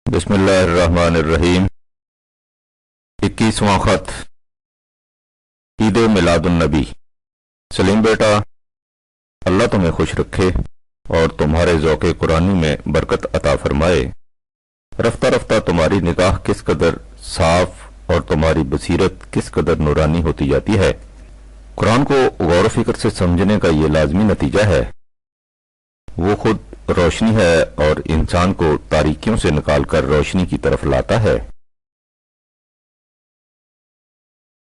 बिस्मिल्लाहिर्रहमानिर्रहीम। 21वां खत ईद मिलादुन्नबी। सलीम बेटा, अल्लाह तुम्हें खुश रखे और तुम्हारे ज़ौक़े कुरानी में बरकत अता फरमाए। रफ्ता रफ्ता तुम्हारी निगाह किस कदर साफ और तुम्हारी बसीरत किस कदर नूरानी होती जाती है। कुरान को गौर फिक्र से समझने का ये लाजमी नतीजा है। वो खुद रोशनी है और इंसान को तारीकियों से निकालकर रोशनी की तरफ लाता है।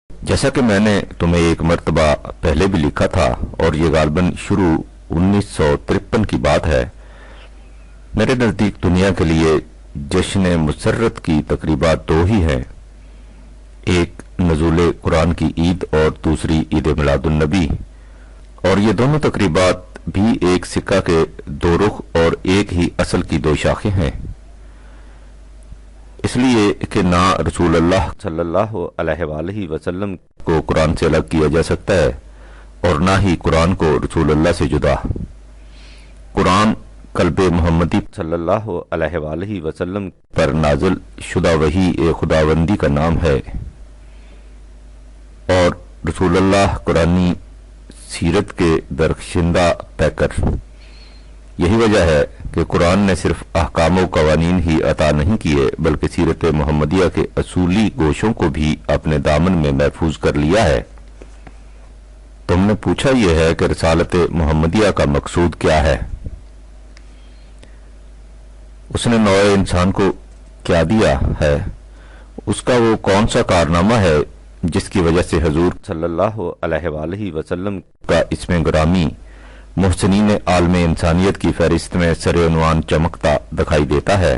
जैसा कि मैंने तुम्हें एक मर्तबा पहले भी लिखा था और ये गालबन शुरू 1953 की बात है। मेरे नजदीक दुनिया के लिए जश्न मुसर्रत की तकरीबात दो ही हैं, एक नज़ूल कुरान की ईद और दूसरी ईद मिलादुन्नबी। और ये दोनों तकरीबात भी एक सिक्का के दो रुख और एक ही असल की दो शाखें हैं। इसलिए कि ना रसूल अल्लाह सल्लल्लाहु अलैहि वसल्लम को कुरान से अलग किया जा सकता है और ना ही कुरान को रसूल अल्लाह से जुदा। कुरान कल्ब मोहम्मदी सल्लल्लाहु अलैहि वसल्लम पर नाजिल शुदा वही ए खुदावंदी का नाम है और रसूल अल्लाह कुरानी सीरत के दरख्शिंदा पैकर। यही वजह है कि कुरान ने सिर्फ अहकाम व कवानीन ही अता नहीं किए बल्कि सीरत मोहम्मदिया के असूली गोशों को भी अपने दामन में महफूज कर लिया है। तुमने पूछा यह है कि रिसालत मोहम्मदिया का मकसूद क्या है। उसने नौए इंसान को क्या दिया है, उसका वो कौन सा कारनामा है जिसकी वजह से हजूर सल्लल्लाहु अलैहि वसल्लम का इसमें ग्रामी मुहसिनीन आलमे इंसानियत की फहरिस्त में सर-ए-उन्वान चमकता दिखाई देता है।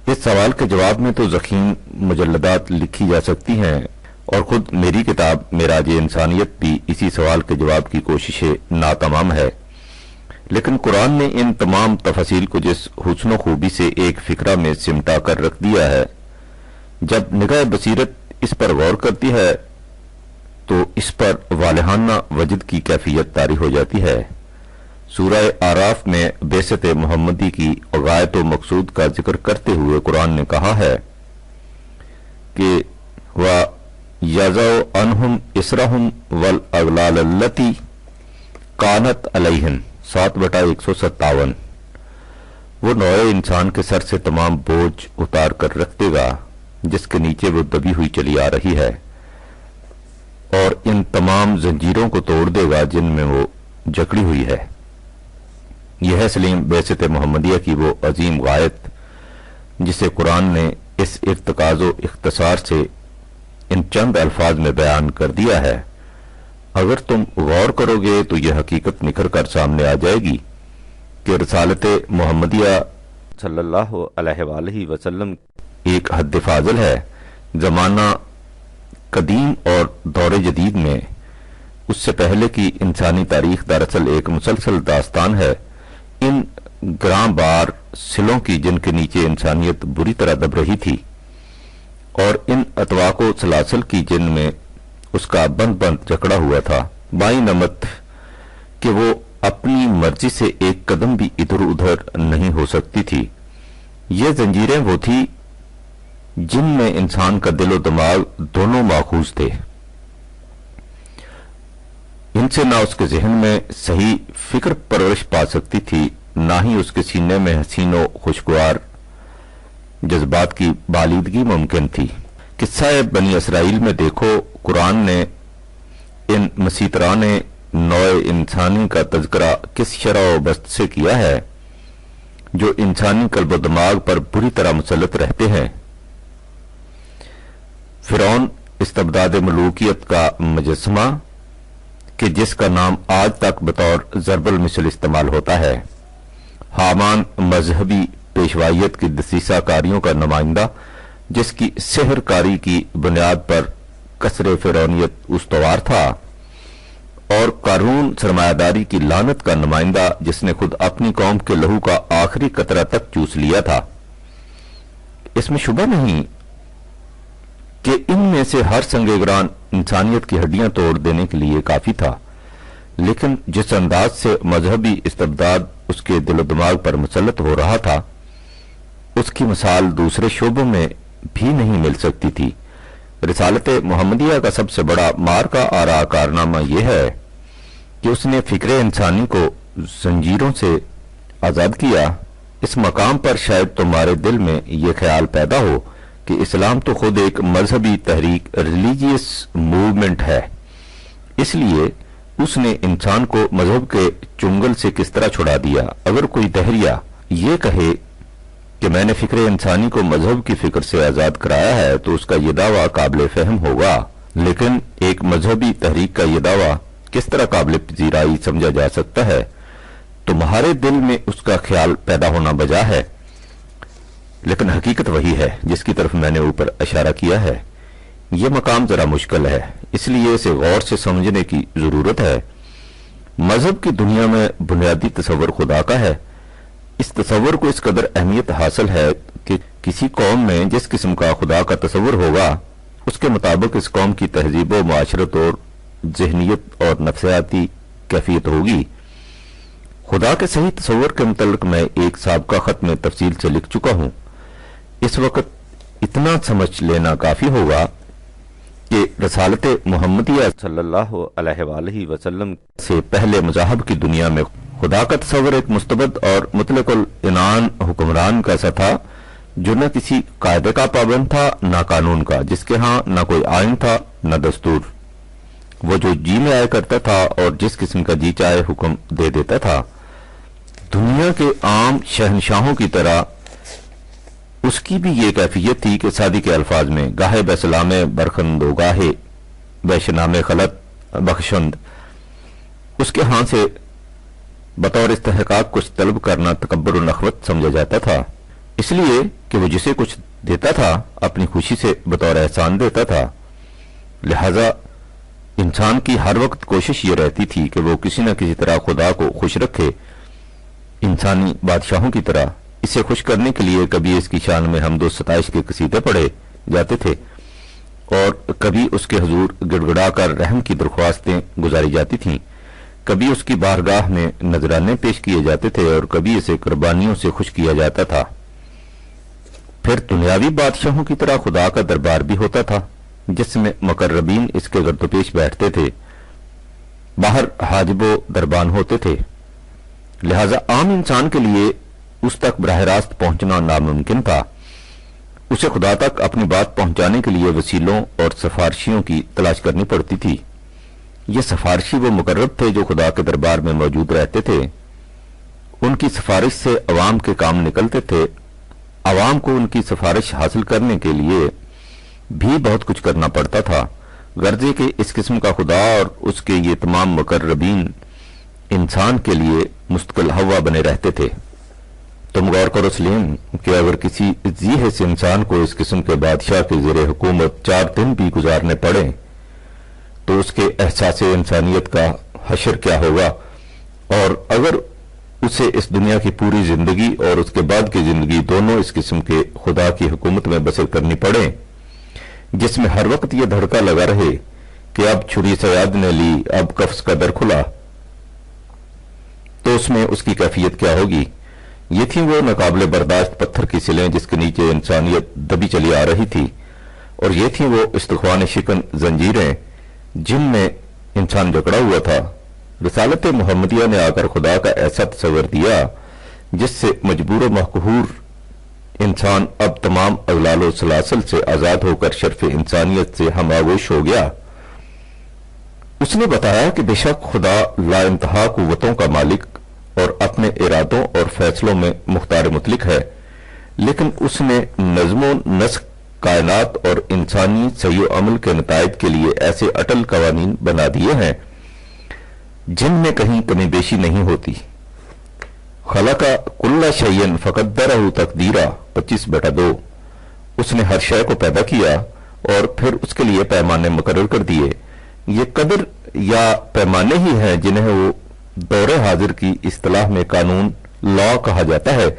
इस सवाल के जवाब में तो ज़ख़ीम मुजल्लदात लिखी जा सकती हैं और खुद मेरी किताब मेराज इंसानियत भी इसी सवाल के जवाब की कोशिशें नातमाम है। लेकिन कुरान ने इन तमाम तफसील को जिस हुस्न खूबी से एक फिक्रा में सिमटा कर रख दिया है, जब निगाह बसीरत इस पर गौर करती है तो इस पर वालिहाना वजद की कैफियत तारी हो जाती है। सूरह आराफ में बेसत मोहम्मदी की गायत व मकसूद का जिक्र करते हुए कुरान ने कहा है कि व यज़उ अन्हुम इसरहुम वल अगलाल अल्लती कानत अलैहिम 7/157। वो नौए इंसान के सर से तमाम बोझ उतार कर रख देगा जिसके नीचे वो दबी हुई चली आ रही है और इन तमाम जंजीरों को तोड़ देगा जिनमें वो जकड़ी हुई है। यह है सलीम बेसत मोहम्मदिया की वो अजीम गायत जिसे कुरान ने इस इर्तकाज़ व इख्तिसार से इन चंद अल्फाज में बयान कर दिया है। अगर तुम गौर करोगे तो यह हकीकत निखर कर सामने आ जाएगी कि रिसालत मोहम्मदिया सल्लल्लाहु अलैहि वसल्लम एक हद फाजिल है। जमाना कदीम और दौरे जदीद में उससे पहले की इंसानी तारीख दरअसल एक मुसलसल दास्तान है इन ग्रां बार सिलों की जिनके नीचे इंसानियत बुरी तरह दब रही थी और इन अतवाको सलासल की जिनमें उसका बंद बंद जकड़ा हुआ था। बाई नमत कि वो अपनी मर्जी से एक कदम भी इधर उधर नहीं हो सकती थी। ये जंजीरें वो थी जिनमें इंसान का दिलो दिमाग दोनों माखूज थे। इनसे ना उसके जहन में सही फिक्र परवरिश पा सकती थी, ना ही उसके सीने में हसीनो खुशगवार जज्बात की बालिदगी मुमकिन थी। किस्सा बनी इसराइल में देखो, कुरान ने इन मसीतरान नौए इंसानी का तज़किरा किस शरअ व बस्त से किया है जो इंसानी कल्ब दिमाग पर बुरी तरह मुसल्लत रहते हैं। फिरौन इस्तबदाद मलूकियत का मुजस्समा कि जिसका नाम आज तक बतौर ज़रबुल मिसल इस्तेमाल होता है। हामान मजहबी पेशवाइयत की दसीसाकारियों का नुमाइंदा जिसकी सेहरकारी की बुनियाद पर कसरे फिरौनियत उस्तवार था और कारून सरमायादारी की लानत का नुमाइंदा जिसने खुद अपनी कौम के लहू का आखिरी कतरा तक चूस लिया था। इसमें शुबा नहीं कि इनमें से हर संगेग्रान इंसानियत की हड्डियां तोड़ देने के लिए काफी था, लेकिन जिस अंदाज से मजहबी इस्तबदाद उसके दिलो दिमाग पर मुसल्लत हो रहा था उसकी मिसाल दूसरे शोबों में भी नहीं मिल सकती थी। रिसालत मोहम्मदिया का सबसे बड़ा मार का आरा कारनामा यह है कि उसने फिक्र इंसानी को जंजीरों से आज़ाद किया। इस मकाम पर शायद तुम्हारे दिल में ये ख्याल पैदा हो कि इस्लाम तो खुद एक मजहबी तहरीक, रिलीजियस मूवमेंट है, इसलिए उसने इंसान को मजहब के चुंगल से किस तरह छुड़ा दिया। अगर कोई दहरिया ये कहे कि मैंने फिक्र इंसानी को मजहब की फिक्र से आज़ाद कराया है तो उसका ये दावा काबिल फहम होगा, लेकिन एक मजहबी तहरीक का ये दावा किस तरह काबिल पजीराई समझा जा सकता है? तुम्हारे दिल में उसका ख्याल पैदा होना बजा है, लेकिन हकीकत वही है जिसकी तरफ मैंने ऊपर इशारा किया है। यह मकाम जरा मुश्किल है, इसलिए इसे गौर से समझने की जरूरत है। मजहब की दुनिया में बुनियादी तस्वर खुदा का है। इस तस्वर को इस कदर अहमियत हासिल है कि किसी कौम में जिस किस्म का खुदा का तस्वर होगा उसके मुताबिक इस कौम की तहजीब व माशरत और जहनीत और नफ्सियाती कैफियत होगी। खुदा के सही तस्वर के मुतल्लिक मैं एक साबका खत में तफसील से लिख चुका हूं। इस वक्त इतना समझ लेना काफी होगा कि रसालत मोहम्मदिया सल्लल्लाहु अलैहि वसल्लम से पहले मज़ाहब की दुनिया में खुदा का तस्वर एक मुस्तबद और मुतलकुल इनान हुक्मरान का सा था, जो न किसी कायदे का पाबंद था न कानून का, जिसके यहाँ न कोई आइन था न दस्तूर। वो जो जी में आया करता था और जिस किस्म का जी चाहे हुक्म दे देता था। दुनिया के आम शहनशाहों की तरह उसकी भी ये कैफियत थी कि सादी के अल्फाज में गाहे बेसलामे बरखंदो गाहे बैशनामे खलत बख्शंद, उसके हाथ से बतौर इस्तेहकाक कुछ तलब करना तकब्बुर और नखवत समझा जाता था, इसलिए कि वो जिसे कुछ देता था अपनी खुशी से बतौर एहसान देता था। लिहाजा इंसान की हर वक्त कोशिश ये रहती थी कि वो किसी न किसी तरह खुदा को खुश रखे। इंसानी बादशाहों की तरह इसे खुश करने के लिए कभी इसकी शान में हमदो सताइश के कसीदे पढ़े जाते थे और कभी उसके हुजूर गिड़गिड़ा कर रहम की दरख्वास्तें गुजारी जाती थीं। कभी उसकी बारगाह में नजराने पेश किए जाते थे और कभी इसे कुर्बानियों से खुश किया जाता था। फिर दुनियावी बादशाहों की तरह खुदा का दरबार भी होता था जिसमें मुकर्रबीन इसके गर्दोपेश बैठते थे। बाहर हाजिबो दरबान होते थे, लिहाजा आम इंसान के लिए उस तक बराह रास्त पहुंचना नामुमकिन था। उसे खुदा तक अपनी बात पहुंचाने के लिए वसीलों और सिफारशियों की तलाश करनी पड़ती थी। ये सिफारशी वो मुकर्रब थे जो खुदा के दरबार में मौजूद रहते थे। उनकी सिफारिश से अवाम के काम निकलते थे। अवाम को उनकी सिफारिश हासिल करने के लिए भी बहुत कुछ करना पड़ता था। गर्जे के इस किस्म का खुदा और उसके ये तमाम मुकर्रबीन इंसान के लिए मुस्तकिल हवा बने रहते थे। तुम गौर करो सलीम कि अगर किसी जी से इंसान को इस किस्म के बादशाह के ज़ेरे हुकूमत 4 दिन भी गुजारने पड़े तो उसके एहसास इंसानियत का हशर क्या होगा, और अगर उसे इस दुनिया की पूरी जिंदगी और उसके बाद की जिंदगी दोनों इस किस्म के खुदा की हुकूमत में बसर करनी पड़े जिसमें हर वक्त यह धड़का लगा रहे कि अब छुरी सयाद ने ली, अब कफ्स का दर खुला, तो उसमें उसकी कैफियत क्या होगी। ये थी वो नाकाबिले बर्दाश्त पत्थर की सिलें जिसके नीचे इंसानियत दबी चली आ रही थी, और ये थी वो इस्तख्वान शिकन जंजीरें जिनमें इंसान जकड़ा हुआ था। रिसालत मोहम्मदिया ने आकर खुदा का ऐसा तस्वर दिया जिससे मजबूर मकहूर इंसान अब तमाम अगलालो सलासल से आजाद होकर शर्फ इंसानियत से हमागोश हो गया। उसने बताया कि बेशक खुदा लाइंतहा कुव्वतों का मालिक और अपने इरादों और फैसलों में मुख्तार मुतलिक है, लेकिन उसने नज़्मो नस्क कायनात और इंसानी सही अमल के नताइज के लिए ऐसे अटल कवानीन बना दिए हैं जिनमें कहीं कमी बेशी नहीं होती। खलका कुल्ला शयन फकद्दरहु तकदीरा 25/2। उसने हर शय को पैदा किया और फिर उसके लिए पैमाने मुकर्रर कर दिए। ये कदर या पैमाने ही हैं जिन्हें वो दौरे हाजिर की इस्तिलाह में कानून लॉ कहा जाता है।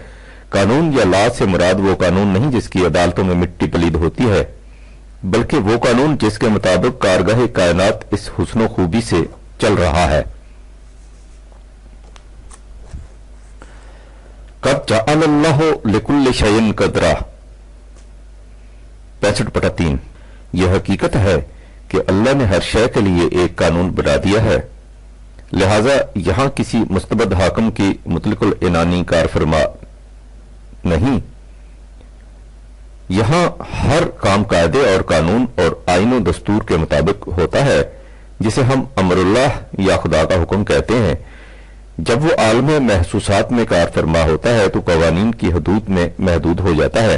कानून या लॉ से मुराद वो कानून नहीं जिसकी अदालतों में मिट्टी पलीद होती है, बल्कि वो कानून जिसके मुताबिक कारगाह कायनात इस हुस्नो खूबी से चल रहा है। कब जअल अल्लाह लिकुल्लि शैइन कदरा 65/3। यह हकीकत है कि अल्लाह ने हर शय के लिए एक कानून बना दिया है, लिहाजा यहां किसी मुस्तबद हाकम की मुतलकुल इनानी कार फरमा नहीं। यहां हर काम कायदे और कानून और आईन और दस्तूर के मुताबिक होता है, जिसे हम अमरुल्लाह या खुदा का हुक्म कहते हैं। जब वो आलम महसूसात में कार फरमा होता है तो कवानीन की हदूद में महदूद हो जाता है।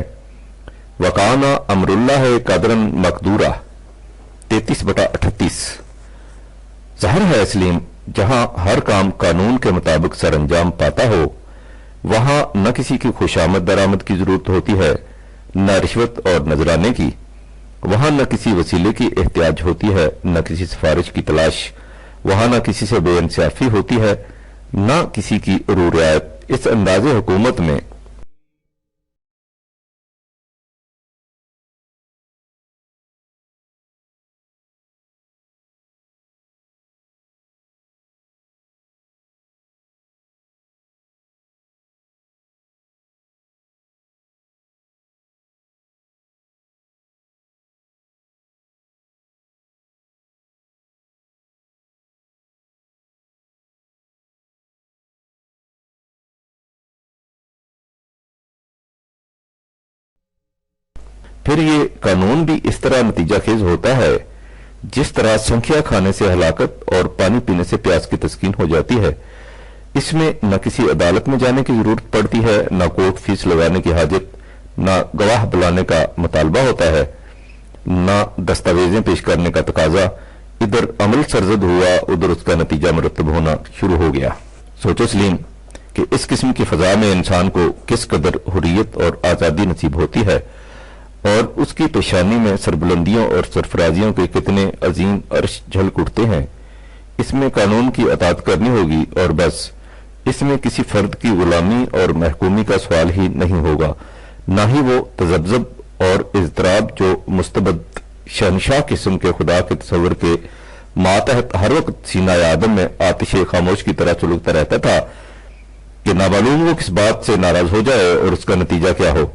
वकाना अमरुल्लाह कदरन मकदूरा 33/38। ज़ाहिर है इसलिए जहां हर काम कानून के मुताबिक सरअंजाम पाता हो, वहां न किसी की खुशामद दरामद की जरूरत होती है, न रिश्वत और नजराने की। वहां न किसी वसीले की एहतियाज होती है, न किसी सिफारिश की तलाश। वहां न किसी से बेइंसाफी होती है, न किसी की रू रियायत। इस अंदाजे हुकूमत में फिर ये कानून भी इस तरह नतीजा खेज होता है जिस तरह संख्या खाने से हलाकत और पानी पीने से प्यास की तस्कीन हो जाती है। इसमें न किसी अदालत में जाने की जरूरत पड़ती है, न कोर्ट फीस लगाने की हाजत, न गवाह बुलाने का मुतालबा होता है, न दस्तावेजें पेश करने का तकाजा। इधर अमल सरजद हुआ, उधर उसका नतीजा मुरतब होना शुरू हो गया। सोचो सलीम कि इस किस्म की फजा में इंसान को किस कदर हुर्रियत और आज़ादी नसीब होती है और उसकी पेशानी में सरबुलंदियों और सरफराजियों के कितने अजीम अर्श झलक उठते हैं। इसमें कानून की अतात करनी होगी और बस। इसमें किसी फर्द की गुलामी और महकूमी का सवाल ही नहीं होगा, न ही वो तजब्जब और इज़तराब जो मुस्तबद शहनशाह किस्म के खुदा के तस्वर के मातहत हर वक्त सीना आदम में आतिश खामोश की तरह सुलगता रहता था कि नामालूम वो किस बात से नाराज हो जाए और उसका नतीजा क्या हो।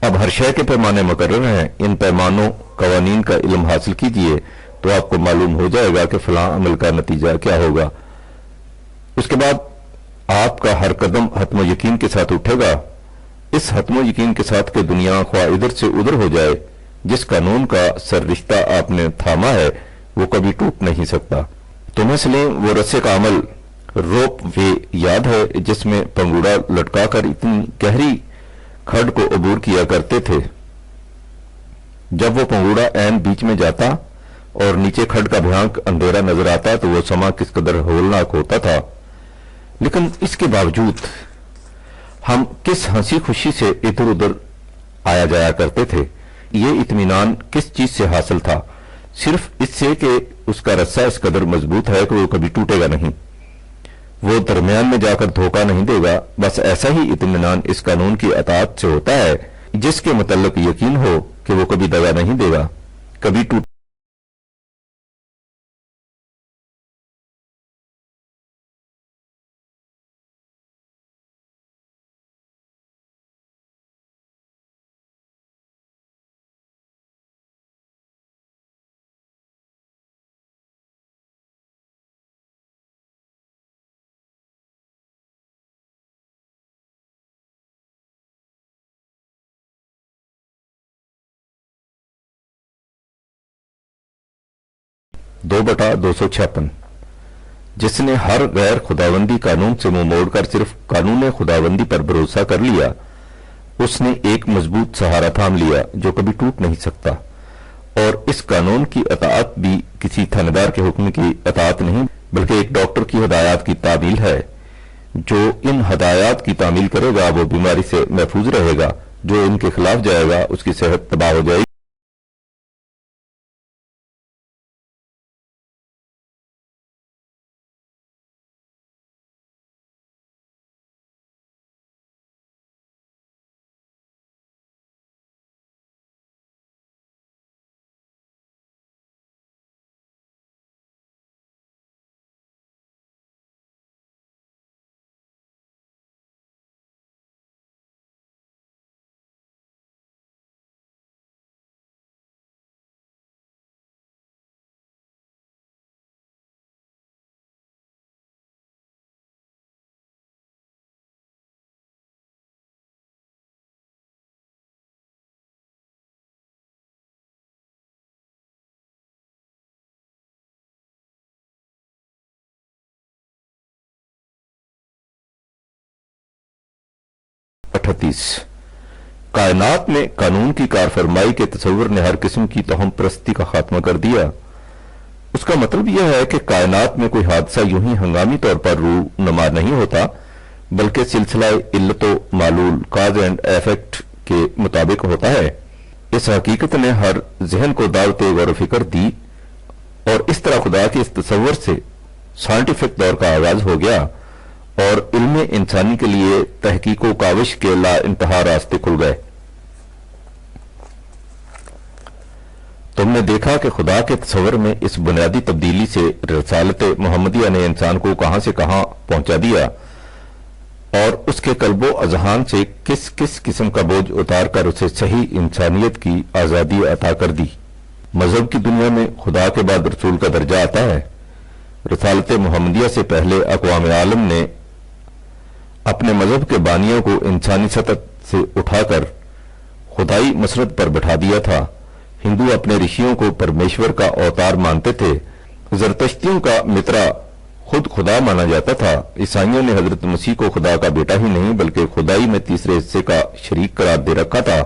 अब हर शय के पैमाने मुकर्रर हैं। इन पैमानों कवानीन का इल्म हासिल कीजिए तो आपको मालूम हो जाएगा कि फलां अमल का नतीजा क्या होगा। उसके बाद आपका हर कदम हत्म यकीन के साथ उठेगा, इस हत्म यकीन के साथ कि दुनिया ख्वाह इधर से उधर हो जाए, जिस कानून का सर रिश्ता आपने थामा है वो कभी टूट नहीं सकता। तुम्हें सलीम वो रस्से का अमल रोप वे याद है जिसमें पंगूड़ा लटकाकर इतनी गहरी खड को अबूर किया करते थे। जब वो पंगूड़ा ऐन बीच में जाता और नीचे खड का भयानक अंधेरा नजर आता तो वो समा किस कदर होलनाक होता था। लेकिन इसके बावजूद हम किस हंसी खुशी से इधर उधर आया जाया करते थे। ये इत्मीनान किस चीज से हासिल था? सिर्फ इससे कि उसका रस्सा इस कदर मजबूत है कि वो कभी टूटेगा नहीं, वो दरमियान में जाकर धोखा नहीं देगा। बस ऐसा ही इत्मीनान इस कानून की अताअत से होता है जिसके मुतल्लिक यकीन हो कि वो कभी दगा नहीं देगा, कभी टूट दो बटा 256। जिसने हर गैर खुदाबंदी कानून से मुंह मोड़कर सिर्फ कानून खुदाबंदी पर भरोसा कर लिया, उसने एक मजबूत सहारा थाम लिया जो कभी टूट नहीं सकता। और इस कानून की अताअत भी किसी थानेदार के हुक्म की अताअत नहीं, बल्कि एक डॉक्टर की हदायत की तामील है। जो इन हदायत की तामील करेगा वो बीमारी से महफूज रहेगा, जो इनके खिलाफ जाएगा उसकी सेहत तबाह हो जाएगी। 38। कायनात में कानून की कारफरमाई के तस्वुर ने हर किस्म की तोहम परस्ती का खात्मा कर दिया। उसका मतलब यह है कि कायनात में कोई हादसा यूं ही हंगामी तौर पर रूनुमा नहीं होता, बल्कि सिलसिला इल्लतो मालूल काज एंड इफेक्ट के मुताबिक होता है। इस हकीकत ने हर जहन को दावत गौर व फिक्र दी और इस तरह खुदा के इस तस्वर से साइंटिफिक दौर का आगाज हो गया और इल्म इंसानी के लिए तहकीक व काविश के ला इंतहा रास्ते खुल गए। तुमने देखा कि खुदा के तस्वर में इस बुनियादी तब्दीली से रसालत मोहम्मदिया ने इंसान को कहां से कहां पहुंचा दिया और उसके कल्बो अजहान से किस किस किस्म का बोझ उतार कर उसे सही इंसानियत की आजादी अता कर दी। मजहब की दुनिया में खुदा के बाद रसूल का दर्जा आता है। रसालत मोहम्मदिया से पहले अक़वाम आलम ने अपने मजहब के बानियों को इंसानी सतह से उठाकर खुदाई मसरत पर बैठा दिया था। हिंदू अपने ऋषियों को परमेश्वर का अवतार मानते थे। जरतश्तियों का मित्रा खुद खुदा माना जाता था। ईसाइयों ने हजरत मसीह को खुदा का बेटा ही नहीं बल्कि खुदाई में तीसरे हिस्से का शरीक करार दे रखा था।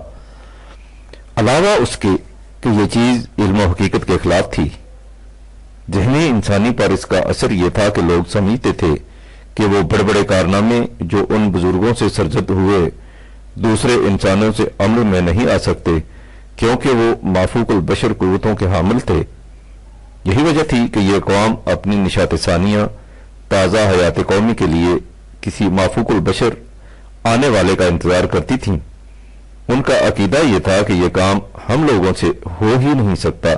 अलावा उसके कि ये चीज इल्म और हकीकत के खिलाफ थी। जहनी इंसानी पर इसका असर यह था कि लोग समझते थे कि वो बड़े बड़े कारनामे जो उन बुजुर्गों से सरजद हुए दूसरे इंसानों से अमल में नहीं आ सकते, क्योंकि वो माफूकुल बशर कुव्वतों के हामिल थे। यही वजह थी कि ये कौम अपनी निशात सानिया ताज़ा हयात कौमी के लिए किसी माफूकुल बशर आने वाले का इंतजार करती थी। उनका अकीदा यह था कि यह काम हम लोगों से हो ही नहीं सकता।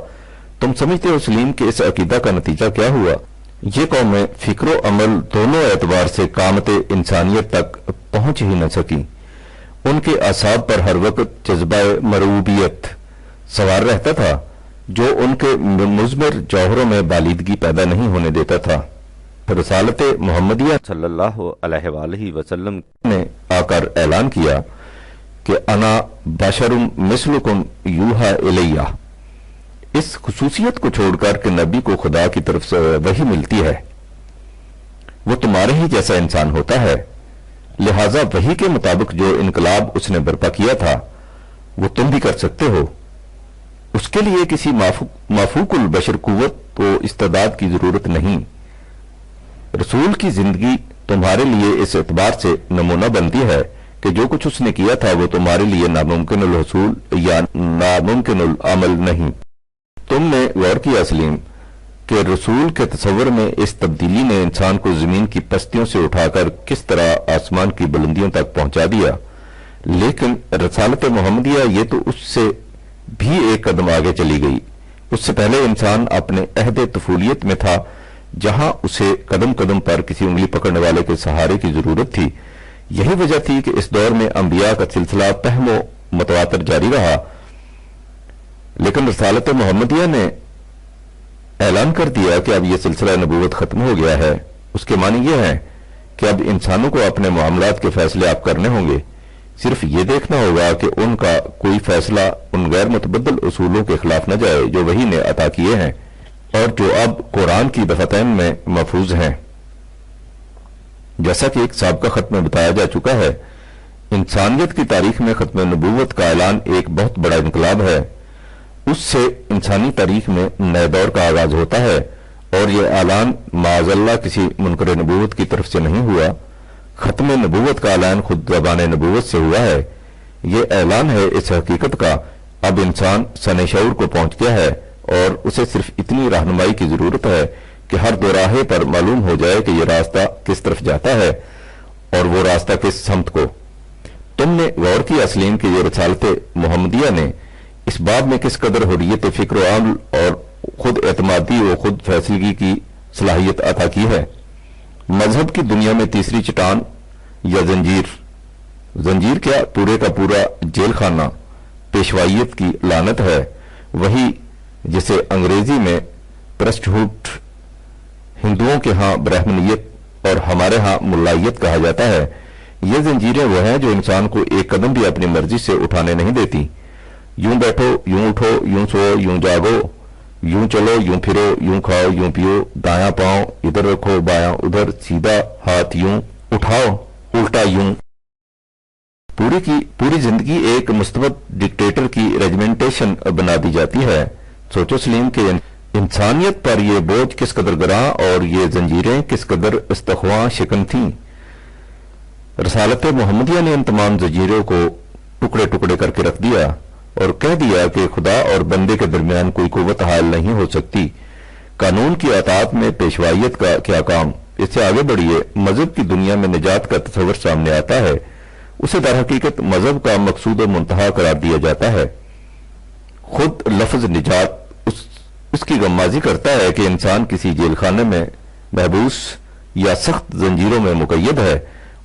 तुम समझते हो सलीम के इस अकीदा का नतीजा क्या हुआ? ये कौमें फिक्र अमल दोनों एतबार से कामते इंसानियत तक पहुंच ही न सकी। उनके असाब पर हर वक्त जज्बा मरूबियत सवार रहता था जो उनके मुज़मिर जौहरों में बालिदगी पैदा नहीं होने देता था। रसालत मोहम्मदिया सल्लल्लाहु अलैहि वसल्लम ने आकर ऐलान किया कि अना बशरुम मिस्लुकुम यूहा इलैया। इस खुसूसियत को छोड़कर कि नबी को खुदा की तरफ से वही मिलती है, वो तुम्हारे ही जैसा इंसान होता है, लिहाजा वही के मुताबिक जो इनकलाब उसने बर्पा किया था वो तुम भी कर सकते हो। उसके लिए किसी माफूकुल बशर कुव्वत को इस्तेदाद की जरूरत नहीं। रसूल की जिंदगी तुम्हारे लिए इस एतबार से नमूना बनती है कि जो कुछ उसने किया था वो तुम्हारे लिए नामुमकिन हसूल या नामुमकिन अमल नहीं। तुमने गौर किया सलीम कि रसूल के तस्वर में इस तब्दीली ने इंसान को जमीन की पस्तियों से उठाकर किस तरह आसमान की बुलंदियों तक पहुंचा दिया। लेकिन रसालत मोहम्मदिया ये तो उससे भी एक कदम आगे चली गई। उससे पहले इंसान अपने अहद तफूलियत में था, जहां उसे कदम कदम पर किसी उंगली पकड़ने वाले के सहारे की जरूरत थी। यही वजह थी कि इस दौर में अंबिया का सिलसिला पहमो मतवातर जारी रहा। लेकिन रसालत मोहम्मदिया ने ऐलान कर दिया कि अब यह सिलसिला नबूवत खत्म हो गया है। उसके मानी यह है कि अब इंसानों को अपने मामलात के फैसले आप करने होंगे। सिर्फ ये देखना होगा कि उनका कोई फैसला उन गैर मुतबद्दल उसूलों के खिलाफ न जाए जो वही ने अता किए हैं और जो अब कुरान की दफातैन में महफूज हैं। जैसा कि एक साबका खत में बताया जा चुका है, इंसानियत की तारीख में खत्म नबूवत का ऐलान एक बहुत बड़ा इनकलाब है। उससे इंसानी तारीख में नए दौर का आगाज होता है और यह ऐलान माज़अल्लाह किसी मुनकर नबूवत की तरफ से नहीं हुआ। खत्म नबूवत का ऐलान खुद ज़बान नबूवत से हुआ है। यह ऐलान है इस हकीकत का अब इंसान सने शऊर को पहुंच गया है और उसे सिर्फ इतनी रहनुमाई की जरूरत है कि हर दोराहे पर मालूम हो जाए कि यह रास्ता किस तरफ जाता है और वो रास्ता किस समत को। तुमने गौर किया सलीम कि ये रसालत मोहम्मदिया ने इस बाब में किस कदर हुर्रियत फिक्र अमल और खुद एतमादी व खुद फैसलगी की सलाहियत अता की है। मजहब की दुनिया में तीसरी चट्टान या जंजीर क्या पूरे का पूरा जेल खाना पेशवाइयत की लानत है, वही जिसे अंग्रेजी में प्रेस्टहुड, हिंदुओं के यहाँ ब्राह्मणियत और हमारे यहाँ मुल्लाइयत कहा जाता है। ये जंजीरें वो हैं जो इंसान को एक कदम भी अपनी मर्जी से उठाने नहीं देती। यूं बैठो, यूं उठो, यूं सो, यूं जागो, यूं चलो, यूं फिरो, यूं खाओ, यूं पियो, दायां पांव इधर रखो, बायां उधर, सीधा हाथ यूं उठाओ, उल्टा यूं। पूरी की पूरी जिंदगी एक मुस्तबद डिक्टेटर की रेजिमेंटेशन बना दी जाती है। सोचो सलीम के इंसानियत पर यह बोझ किस कदर गिरा और ये जंजीरें किस कदर इस्तख्वा शिकन थीं। रसालत मोहम्मदिया ने इन तमाम जंजीरों को टुकड़े टुकड़े करके रख दिया और कह दिया कि खुदा और बंदे के दरमियान कोई कुव्वत हाल नहीं हो सकती। कानून की अतात में पेशवाइयत का क्या काम, इससे आगे बढ़िए। मजहब की दुनिया में निजात का तस्वर सामने आता है, उसे दर हकीकत मजहब का मकसूद और मुंतहा करार दिया जाता है। खुद लफ्ज निजात उसकी गम्माजी करता है कि इंसान किसी जेल खाने में महबूस या सख्त जंजीरों में मुकैद है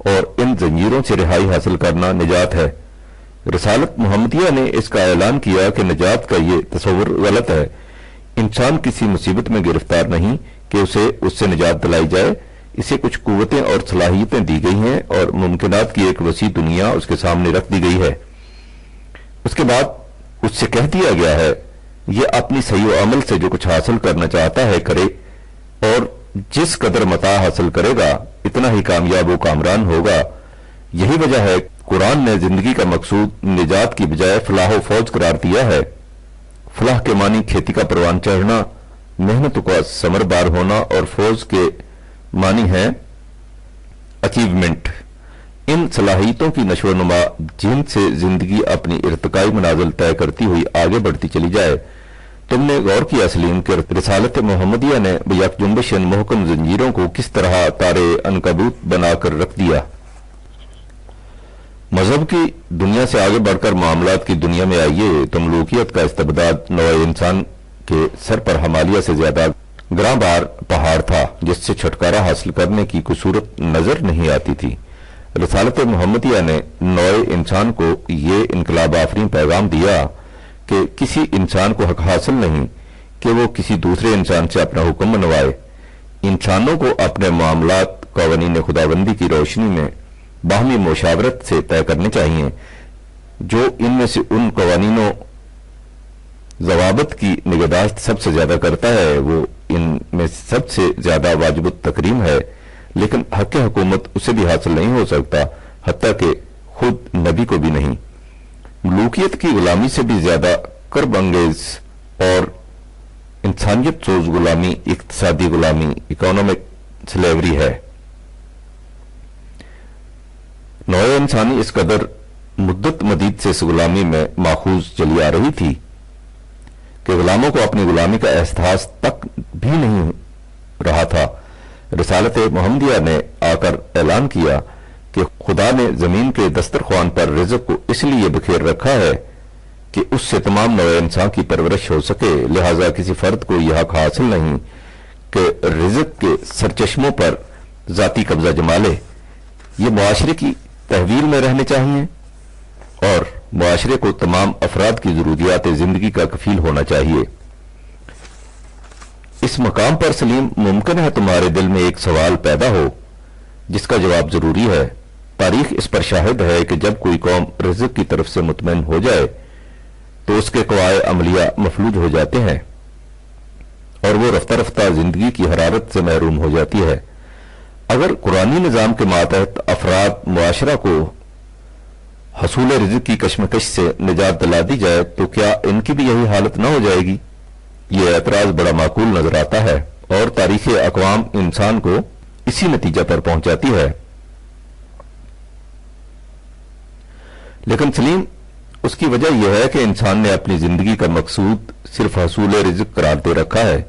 और इन जंजीरों से रिहाई हासिल करना निजात है। रसालत मोहम्मदिया ने इसका ऐलान किया कि निजात का ये तस्वुर गलत है। इंसान किसी मुसीबत में गिरफ्तार नहीं कि उसे उससे निजात दिलाई जाए। इसे कुछ कुव्वतें और सलाहियतें दी गई हैं और मुमकिनात की एक वसी दुनिया उसके सामने रख दी गई है। उसके बाद उससे कह दिया गया है ये अपनी सही व अमल से जो कुछ हासिल करना चाहता है करे, और जिस कदर मता हासिल करेगा इतना ही कामयाब व कामरान होगा। यही वजह है कुरान ने जिंदगी का मकसूद निजात की बजाय फलाह व फौज करार दिया है। फलाह के मानी खेती का परवान चढ़ना, मेहनत का समरबार होना, और फौज के मानी है अचीवमेंट। इन सलाहियतों की नशोनुमा जिनसे जिंदगी अपनी इर्तिकाई मनाजिल तय करती हुई आगे बढ़ती चली जाए। तुमने गौर किया सलीम कि रिसालत मोहम्मदिया ने यकजुंबश इन मोहकम जंजीरों को किस तरह तारे अनकबूत बनाकर रख दिया। मजहब की दुनिया से आगे बढ़कर मामलात की दुनिया में आइए तो मलूकियत का इस्तबदाद नौ इंसान के सर पर हमालिया से ज्यादा ग्रांबार पहाड़ था, जिससे छुटकारा हासिल करने की कोई सूरत नजर नहीं आती थी। रिसालत मोहम्मदिया ने नौ इंसान को ये इनकलाब आफरीन पैगाम दिया कि किसी इंसान को हक हासिल नहीं कि वो किसी दूसरे इंसान से अपना हुक्म मनवाए। इंसानों को अपने मामलात कवानीन खुदाबंदी की रोशनी में बाहमी मुशावरत से तय करने चाहिए। जो इनमें से उन कवानीनों जवाबत की निगहदाश्त सबसे ज्यादा करता है वो इनमें सबसे ज्यादा वाजिबुत तकरीम है, लेकिन हक हुकूमत उसे भी हासिल नहीं हो सकता, हत्ता कि खुद नबी को भी नहीं। मलूकियत की गुलामी से भी ज्यादा कर्ब अंगेज और इंसानियत सोज गुलामी इक्तिसादी गुलामी इकोनॉमिक स्लेवरी है। नौ इंसानी इस कदर मुद्दत मदीद से इस गुलामी में माखूज चली आ रही थी कि गुलामों को अपनी गुलामी का एहसास तक भी नहीं रहा था। रिसालत मोहम्मदिया ने आकर ऐलान किया कि खुदा ने जमीन के दस्तरख्वान पर रिज़्क को इसलिए बिखेर रखा है कि उससे तमाम नौ इंसान की परवरिश हो सके, लिहाजा किसी फर्द को यह हक हासिल नहीं कि रिज़्क के सरचश्मों पर जाती कब्जा जमा ले। ये मुआशरे की तहवील में रहने चाहिए और मुआशरे को तमाम अफराद की जरूरियात जिंदगी का कफील होना चाहिए। इस मकाम पर सलीम मुमकिन है तुम्हारे दिल में एक सवाल पैदा हो जिसका जवाब जरूरी है। तारीख इस पर शाहिद है कि जब कोई कौम रिज़्क की तरफ से मुतमईन हो जाए तो उसके कवाए अमलिया मफलूज हो जाते हैं और वो रफ्ता रफ्ता जिंदगी की हरारत से महरूम हो जाती है। अगर कुरानी निजाम के मातहत अफराद मुआशरा को हसूल रिज़्क की कशमकश से निजात दिला दी जाए तो क्या इनकी भी यही हालत न हो जाएगी? ये एतराज बड़ा माकूल नजर आता है और तारीख अक़वाम इंसान को इसी नतीजा पर पहुंचाती है। लेकिन सलीम उसकी वजह यह है कि इंसान ने अपनी जिंदगी का मकसूद सिर्फ हसूल रिज़्क करार दे रखा है।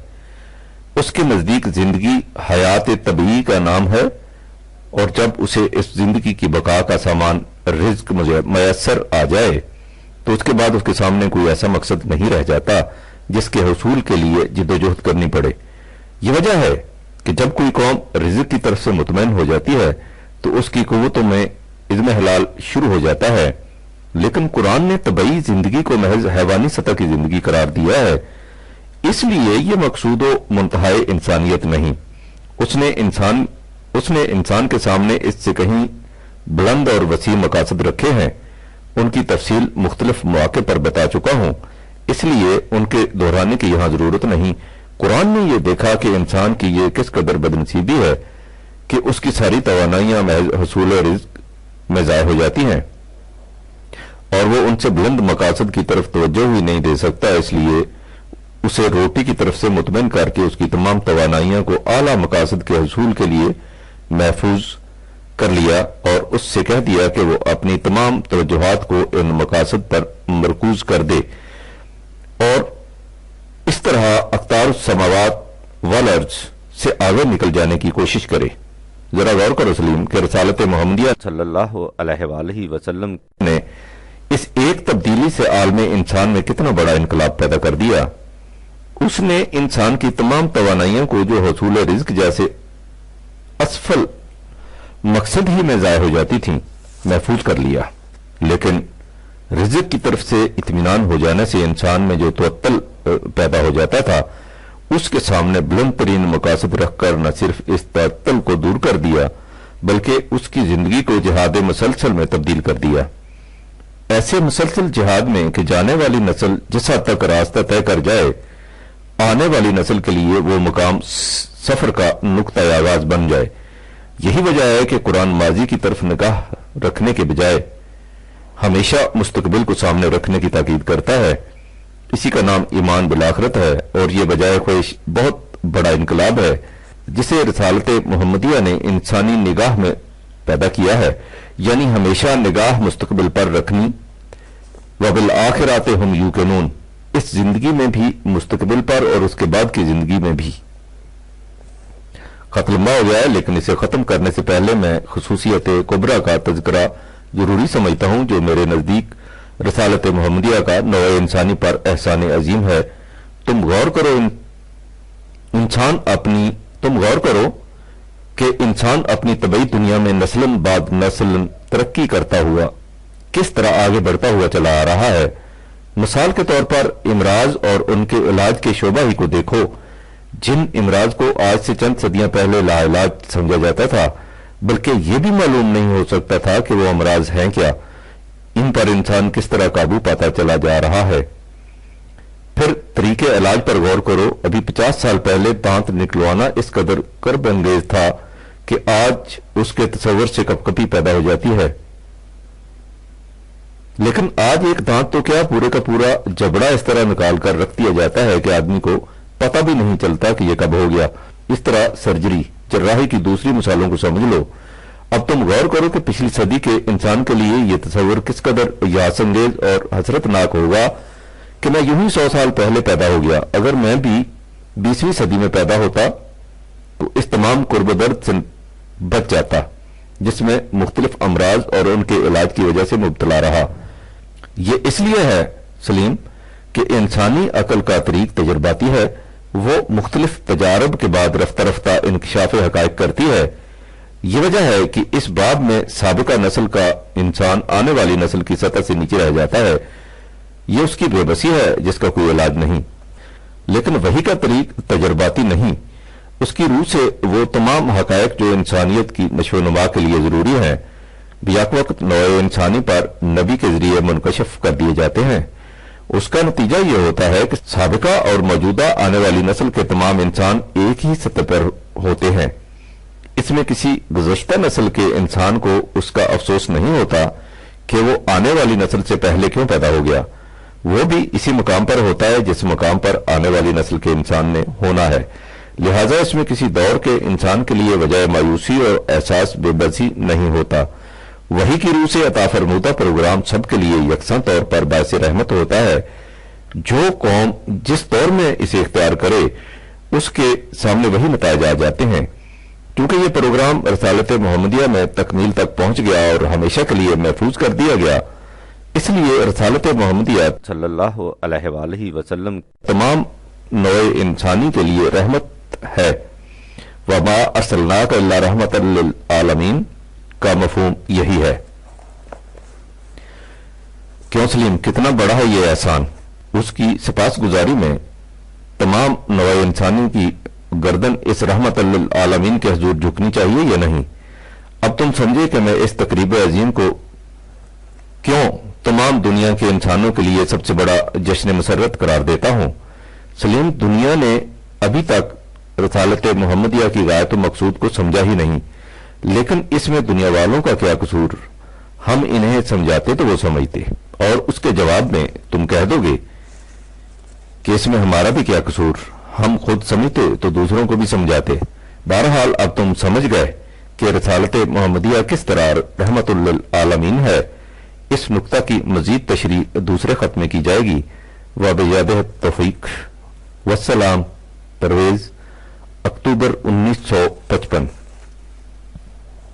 उसके नजदीक जिंदगी हयात तबीई का नाम है और जब उसे इस जिंदगी की बका का सामान रिज़्क मयसर आ जाए तो उसके बाद उसके सामने कोई ऐसा मकसद नहीं रह जाता जिसके हसूल के लिए जिद्दोजहद करनी पड़े। यह वजह है कि जब कोई कौम रिज़्क की तरफ से मुतमईन हो जाती है तो उसकी कुव्वतों में इज़्म हलाल शुरू हो जाता है। लेकिन कुरान ने तबई जिंदगी को महज हैवानी सतह की जिंदगी करार दिया है, इसलिए यह मकसूदो मुंतहाए इंसानियत नहीं। उसने इंसान के सामने इससे कहीं बुलंद और वसी मकासद रखे हैं। उनकी तफसील मुख्तलिफ मौके पर बता चुका हूं, इसलिए उनके दोहराने की यहां जरूरत नहीं। कुरान ने यह देखा कि इंसान की यह किस कदर बदनसीबी है कि उसकी सारी तवानाइयां महज हसूल रिज़्क में ज़ाय हो जाती हैं। और वो उनसे बुलंद मकासद की तरफ तवज्जो ही नहीं दे सकता, इसलिए उसे रोटी की तरफ से मुतमईन करके उसकी तमाम तवानाइयां को आला मकासद के हसूल के लिए महफूज कर लिया और उससे कह दिया कि वो अपनी तमाम तवज्जुहात को इन मकासद पर मरकूज कर दे और इस तरह अख्तार समावात वल अर्ज से आगे निकल जाने की कोशिश करे। जरा गौर करो सलीम कि रसालत मुहम्मदिया सल्लल्लाहु अलैहि वसल्लम ने इस एक तब्दीली से आलम इंसान में कितना बड़ा इनकलाब पैदा कर दिया। उसने इंसान की तमाम तवानाइयों को जो हसूल रिज्क जैसे असफल मकसद ही में ज़ाय हो जाती थी महफूज कर लिया, लेकिन रिज्क की तरफ से इत्मीनान हो जाने से इंसान में जो तवत्तल पैदा हो जाता था उसके सामने बुलंद तरीन मकासद रखकर न सिर्फ इस तवत्तल को दूर कर दिया बल्कि उसकी जिंदगी को जिहाद मुसलसल में तब्दील कर दिया। ऐसे मुसलसल जिहाद में कि जाने वाली नस्ल जिस हद तक रास्ता तय कर जाए आने वाली नस्ल के लिए वो मुकाम सफर का नुक्ता आगाज बन जाए। यही वजह है कि कुरान माजी की तरफ निगाह रखने के बजाय हमेशा मुस्तकबिल को सामने रखने की ताकीद करता है। इसी का नाम ईमान बिल आखिरत है और ये बजाय ख्वाहिश बहुत बड़ा इनकलाब है जिसे रिसालत मुहम्मदिया ने इंसानी निगाह में पैदा किया है, यानी हमेशा निगाह मुस्तकबिल पर रखनी। वबिल आखिरात हम यूकिनून, इस जिंदगी में भी मुस्तकबिल पर और उसके बाद की जिंदगी में भी। खत लंबा हो गया है लेकिन इसे खत्म करने से पहले मैं खुसूसियत कुबरा का तज़किरा जरूरी समझता हूं जो मेरे नजदीक रसालत मुहम्मदिया का नौए इंसानी पर एहसान अजीम है। तुम गौर करो कि इंसान अपनी तबई दुनिया में नस्लन बाद नस्लन तरक्की करता हुआ किस तरह आगे बढ़ता हुआ चला आ रहा है। मिसाल के तौर पर इमराज और उनके इलाज के शोबा ही को देखो। जिन इमराज को आज से चंद सदियां पहले लाइलाज समझा जाता था बल्कि यह भी मालूम नहीं हो सकता था कि वो अमराज हैं क्या, इन पर इंसान किस तरह काबू पाता चला जा रहा है। फिर तरीके इलाज पर गौर करो। अभी 50 साल पहले दांत निकलवाना इस कदर कर्ब अंगेज था कि आज उसके तस्वर से कपकपी पैदा हो जाती है, लेकिन आज एक दांत तो क्या पूरे का पूरा जबड़ा इस तरह निकाल कर रख दिया जाता है कि आदमी को पता भी नहीं चलता कि यह कब हो गया। इस तरह सर्जरी जर्राही की दूसरी मिसालों को समझ लो। अब तुम गौर करो कि पिछली सदी के इंसान के लिए यह तस्वर किस कदर यासंगेज और हसरतनाक होगा कि मैं यूं ही 100 साल पहले पैदा हो गया। अगर मैं भी 20वीं सदी में पैदा होता तो इस तमाम कुर्ब दर्द से बच जाता जिसमें मुख्तलिफ अमराज और उनके इलाज की वजह से मुब्तला रहा। यह इसलिए है सलीम कि इंसानी अकल का तरीक तजर्बाती है, वो मुख्तलिफ तजारब के बाद रफ्ता रफ्ता इंकशाफ हकायक करती है। यह वजह है कि इस बाब में साबिका नस्ल का इंसान आने वाली नस्ल की सतह से नीचे रह जाता है। यह उसकी बेबसी है जिसका कोई इलाज नहीं, लेकिन वही का तरीक तजर्बाती नहीं। उसकी रूह से वो तमाम हकायक जो इंसानियत की नशोनुमा के लिए जरूरी हैं बियाक वक्त नौए इंसानी पर नबी के जरिए मुनकशफ कर दिए जाते हैं। उसका नतीजा यह होता है कि साबिका और मौजूदा आने वाली नस्ल के तमाम इंसान एक ही सतह पर होते हैं। इसमें किसी गुज़श्ता नस्ल के इंसान को उसका अफसोस नहीं होता कि वो आने वाली नस्ल से पहले क्यों पैदा हो गया। वो भी इसी मुकाम पर होता है जिस मुकाम पर आने वाली नस्ल के इंसान ने होना है। लिहाजा इसमें किसी दौर के इंसान के लिए वजह मायूसी और एहसास बेबसी नहीं होता। वही की रूह से अता फरमूदा प्रोग्राम सबके लिए यकसा तौर पर बायस रहमत होता है। जो कौम जिस दौर में इसे इख्तियार करे उसके सामने वही नताइज आ जाते हैं। क्योंकि यह प्रोग्राम रसालत मुहम्मदिया में तकमील तक पहुंच गया और हमेशा के लिए महफूज कर दिया गया, इसलिए रसालत मुहम्मदिया सल्लल्लाहु अलैहि वसल्लम तमाम नौए इंसानी के लिए रहमत है। वमा अर्सलनाका इल्ला रहमतन लिल आलमीन का मफहूम यही है। क्यों सलीम, कितना बड़ा है ये एहसान। उसकी सपासगुजारी में तमाम नौए इंसानी की गर्दन इस रहमतन लिल आलमीन के हजूर झुकनी चाहिए या नहीं। अब तुम समझे कि मैं इस तकरीब अजीम को क्यों तमाम दुनिया के इंसानों के लिए सबसे बड़ा जश्न मसरत करार देता हूं। सलीम, दुनिया ने अभी तक रसालत मुहम्मदिया की गायत मकसूद को समझा ही नहीं, लेकिन इसमें दुनिया वालों का क्या कसूर। हम इन्हें समझाते तो वो समझते। اور اس کے جواب میں تم کہہ دو گے کہ اس میں ہمارا بھی کیا قصور، ہم خود سمجھتے تو دوسروں کو بھی سمجھاتے۔ بہرحال اب تم سمجھ گئے کہ رسالت محمدیہ کس طرح رحمت للعالمین ہے۔ اس نقطہ کی مزید تشریح دوسرے خط میں کی جائے گی۔ وبیدہ توفیق، والسلام۔ پرویز، اکتوبر 1955۔